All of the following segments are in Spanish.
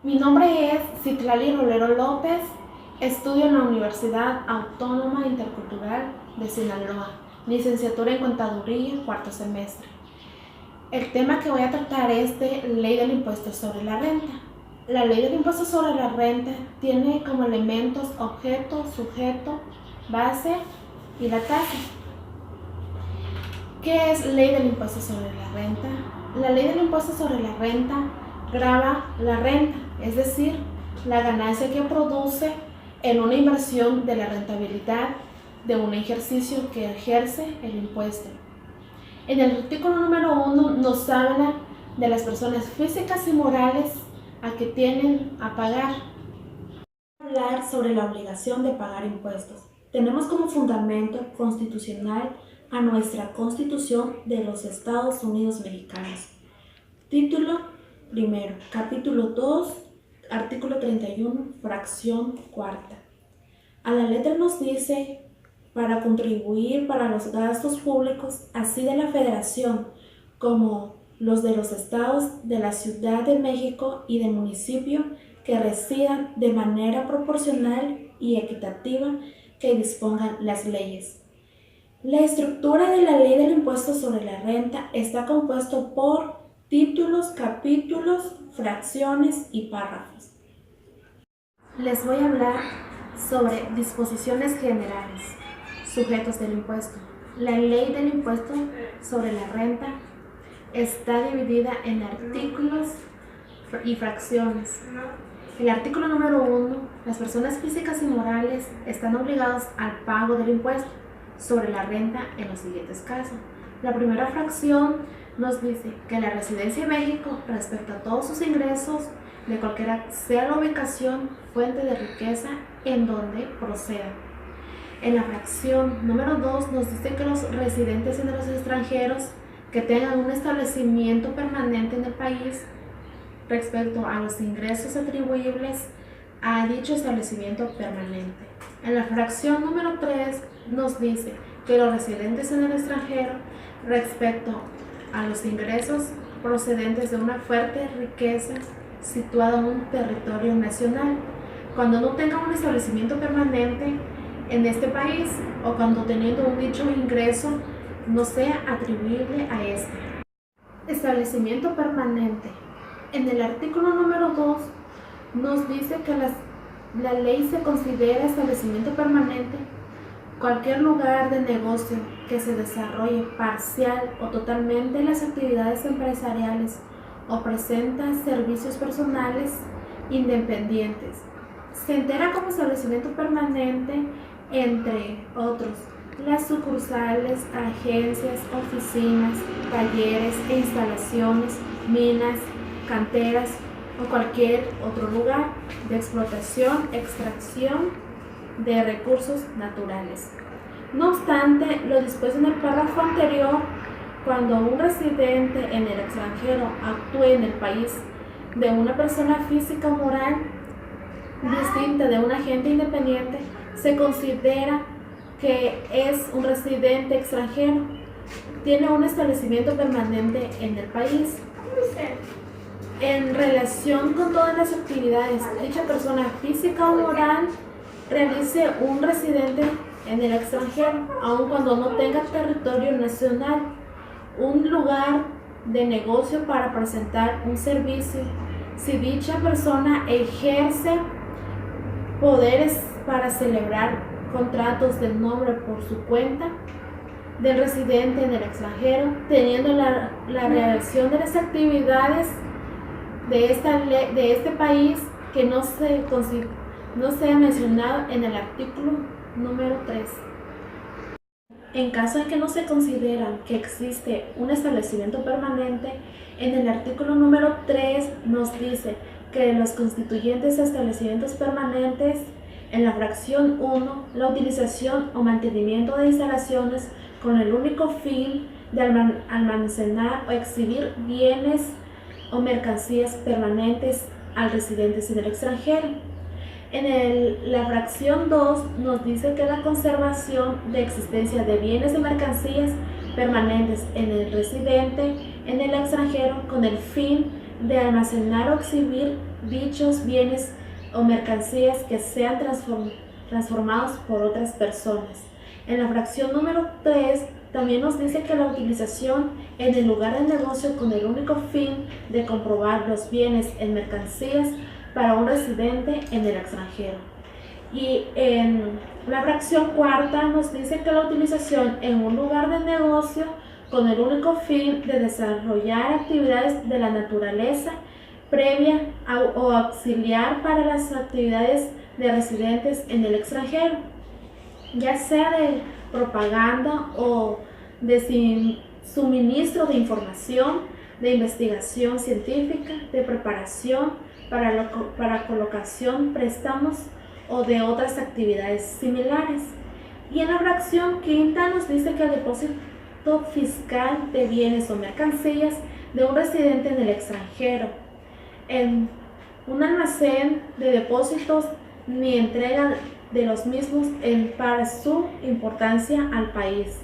Mi nombre es Citlali Rolero López, estudio en la Universidad Autónoma Intercultural de Sinaloa, licenciatura en Contaduría, cuarto semestre. El tema que voy a tratar es de Ley del Impuesto sobre la Renta. La Ley del Impuesto sobre la Renta tiene como elementos objeto, sujeto, base y la tasa. ¿Qué es Ley del Impuesto sobre la Renta? La Ley del Impuesto sobre la Renta grava la renta, es decir, la ganancia que produce en una inversión de la rentabilidad de un ejercicio que ejerce el impuesto. En el artículo número 1 nos habla de las personas físicas y morales a que tienen a pagar. Hablar sobre la obligación de pagar impuestos. Tenemos como fundamento constitucional a nuestra Constitución de los Estados Unidos Mexicanos. Título primero, capítulo 2, artículo 31, fracción cuarta. A la letra nos dice: para contribuir para los gastos públicos, así de la Federación como los de los estados, de la Ciudad de México y del municipio, que residan de manera proporcional y equitativa que dispongan las leyes. La estructura de la Ley del Impuesto sobre la Renta está compuesto por títulos, capítulos, fracciones y párrafos. Les voy a hablar sobre disposiciones generales, sujetos del impuesto. La Ley del Impuesto sobre la Renta está dividida en artículos y fracciones. El artículo número 1, las personas físicas y morales están obligadas al pago del impuesto sobre la renta en los siguientes casos. La primera fracción nos dice que la residencia en México, respecto a todos sus ingresos, de cualquiera sea la ubicación, fuente de riqueza en donde proceda. En la fracción número 2 nos dice que los residentes y los extranjeros que tengan un establecimiento permanente en el país, respecto a los ingresos atribuibles a dicho establecimiento permanente. En la fracción número 3 nos dice que los residentes en el extranjero, respecto a los ingresos procedentes de una fuerte riqueza situada en un territorio nacional, cuando no tenga un establecimiento permanente en este país o cuando teniendo un dicho ingreso no sea atribuible a este establecimiento permanente. En el artículo número 2 nos dice que la ley se considera establecimiento permanente cualquier lugar de negocio que se desarrolle parcial o totalmente las actividades empresariales o presenta servicios personales independientes. Se entera como establecimiento permanente, entre otros, las sucursales, agencias, oficinas, talleres e instalaciones, minas, canteras o cualquier otro lugar de explotación, extracción de recursos naturales. No obstante, lo dispuesto en el párrafo anterior, cuando un residente en el extranjero actúe en el país de una persona física o moral distinta de un agente independiente, se considera que es un residente extranjero, tiene un establecimiento permanente en el país. En relación con todas las actividades dicha persona física o moral realice un residente en el extranjero, aun cuando no tenga territorio nacional, un lugar de negocio para presentar un servicio, si dicha persona ejerce poderes para celebrar contratos de nombre por su cuenta del residente en el extranjero, teniendo la realización de las actividades de este país que no sea mencionado en el artículo número 3. En caso de que no se considera que existe un establecimiento permanente, en el artículo número 3 nos dice que los constituyentes establecimientos permanentes, en la fracción 1, la utilización o mantenimiento de instalaciones con el único fin de almacenar o exhibir bienes o mercancías permanentes al residente en el extranjero. En la fracción 2 nos dice que la conservación de existencia de bienes y mercancías permanentes en el residente en el extranjero con el fin de almacenar o exhibir dichos bienes o mercancías que sean transformados por otras personas. En la fracción número 3 también nos dice que la utilización en el lugar de negocio con el único fin de comprobar los bienes en mercancías para un residente en el extranjero. Y en la fracción cuarta nos dice que la utilización en un lugar de negocio con el único fin de desarrollar actividades de la naturaleza previa o auxiliar para las actividades de residentes en el extranjero, ya sea de propaganda o de suministro de información, de investigación científica, de preparación para colocación, préstamos o de otras actividades similares. Y en la fracción quinta nos dice que el depósito fiscal de bienes o mercancías de un residente en el extranjero en un almacén de depósitos ni entrega de los mismos para su importancia al país.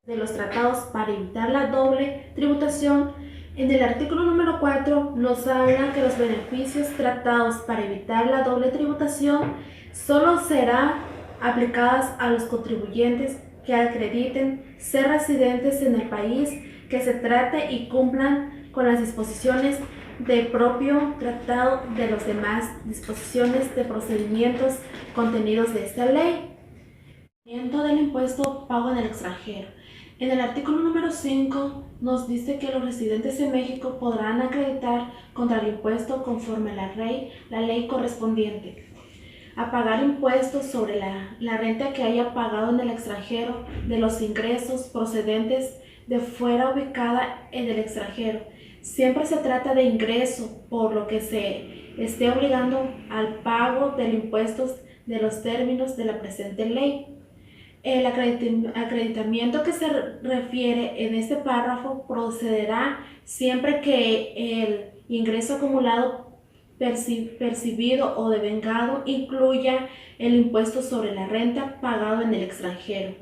De los tratados para evitar la doble tributación, en el artículo número 4 nos habla que los beneficios tratados para evitar la doble tributación solo serán aplicados a los contribuyentes que acrediten ser residentes en el país que se trate y cumplan con las disposiciones del propio tratado de las demás disposiciones de procedimientos contenidos de esta ley. Del impuesto pago en el extranjero. En el artículo número 5 nos dice que los residentes en México podrán acreditar contra el impuesto conforme a la ley correspondiente a pagar impuestos sobre la renta que haya pagado en el extranjero de los ingresos procedentes de fuera ubicada en el extranjero. Siempre se trata de ingreso, por lo que se esté obligando al pago del impuesto de los términos de la presente ley. El acreditamiento que se refiere en este párrafo procederá siempre que el ingreso acumulado percibido o devengado incluya el impuesto sobre la renta pagado en el extranjero.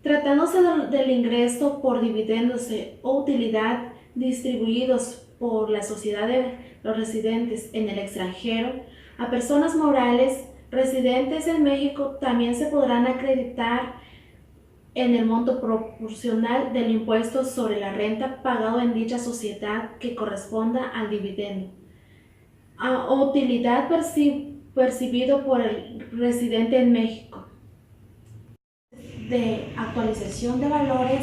Tratándose del ingreso por dividendos o utilidad distribuidos por la sociedad de los residentes en el extranjero, a personas morales residentes en México también se podrán acreditar en el monto proporcional del impuesto sobre la renta pagado en dicha sociedad que corresponda al dividendo o utilidad percibido por el residente en México. De actualización de valores,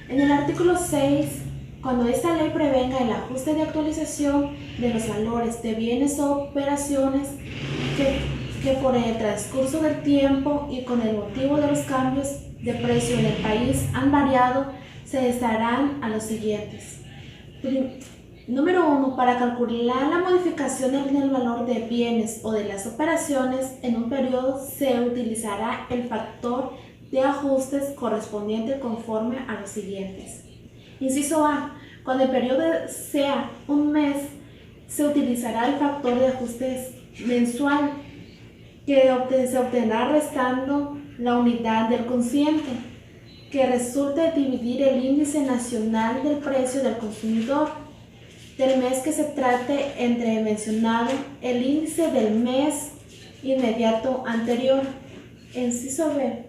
en el artículo 6, cuando esta ley prevenga el ajuste de actualización de los valores de bienes o operaciones que por el transcurso del tiempo y con el motivo de los cambios de precio en el país han variado, se desarán a los siguientes. Número 1. Para calcular la modificación en el valor de bienes o de las operaciones en un periodo se utilizará el factor de ajustes correspondiente conforme a los siguientes. Inciso A. Cuando el periodo sea un mes, se utilizará el factor de ajustes mensual que se obtendrá restando la unidad del cociente que resulte de dividir el índice nacional del precio del consumidor del mes que se trate entre mencionado el índice del mes inmediato anterior. Inciso B.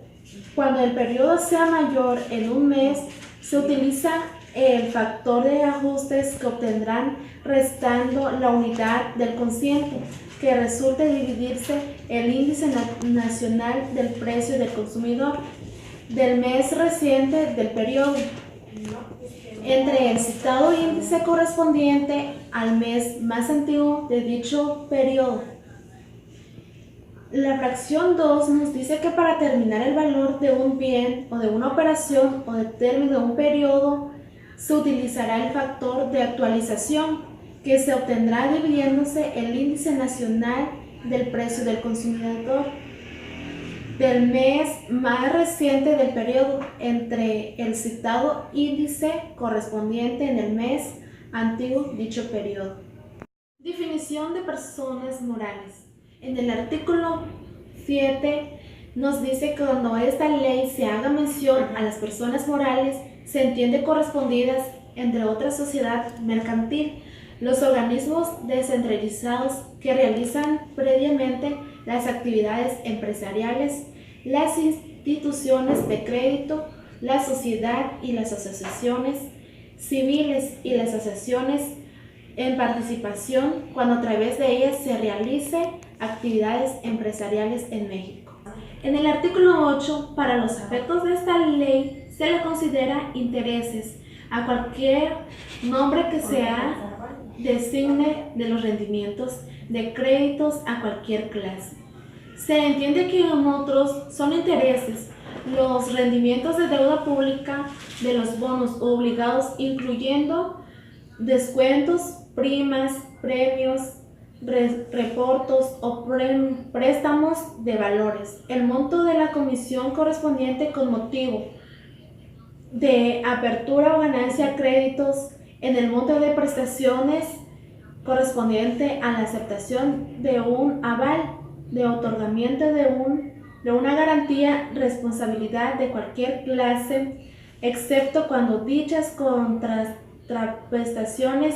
Cuando el periodo sea mayor en un mes, se utiliza el factor de ajustes que obtendrán restando la unidad del cociente que resulte de dividirse el índice nacional del precio del consumidor del mes reciente del periodo entre el citado índice correspondiente al mes más antiguo de dicho periodo. La fracción 2 nos dice que para determinar el valor de un bien o de una operación o de término de un periodo se utilizará el factor de actualización que se obtendrá dividiéndose el índice nacional del precio del consumidor del mes más reciente del periodo entre el citado índice correspondiente en el mes antiguo dicho periodo. Definición de personas morales. En el artículo 7 nos dice que cuando esta ley se haga mención a las personas morales, se entiende correspondidas entre otra sociedad mercantil, los organismos descentralizados que realizan previamente las actividades empresariales, las instituciones de crédito, la sociedad y las asociaciones civiles y las asociaciones en participación cuando a través de ellas se realice actividades empresariales en México. En el artículo 8, para los efectos de esta ley, se le considera intereses a cualquier nombre que designe de los rendimientos de créditos a cualquier clase. Se entiende que en otros son intereses los rendimientos de deuda pública de los bonos obligados, incluyendo descuentos, primas, premios, reportos o préstamos de valores. El monto de la comisión correspondiente con motivo de apertura o ganancia a créditos en el monto de prestaciones correspondiente a la aceptación de un aval, de otorgamiento de una garantía, responsabilidad de cualquier clase, excepto cuando dichas contraprestaciones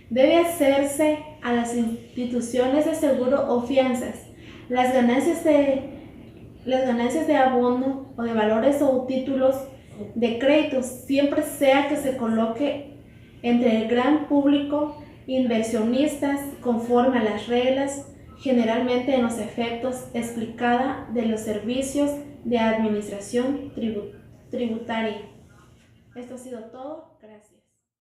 debe hacerse a las instituciones de seguro o fianzas. Las ganancias de abono o de valores o títulos de créditos, siempre sea que se coloque entre el gran público inversionistas conforme a las reglas, generalmente en los efectos explicada de los servicios de administración tributaria. Esto ha sido todo.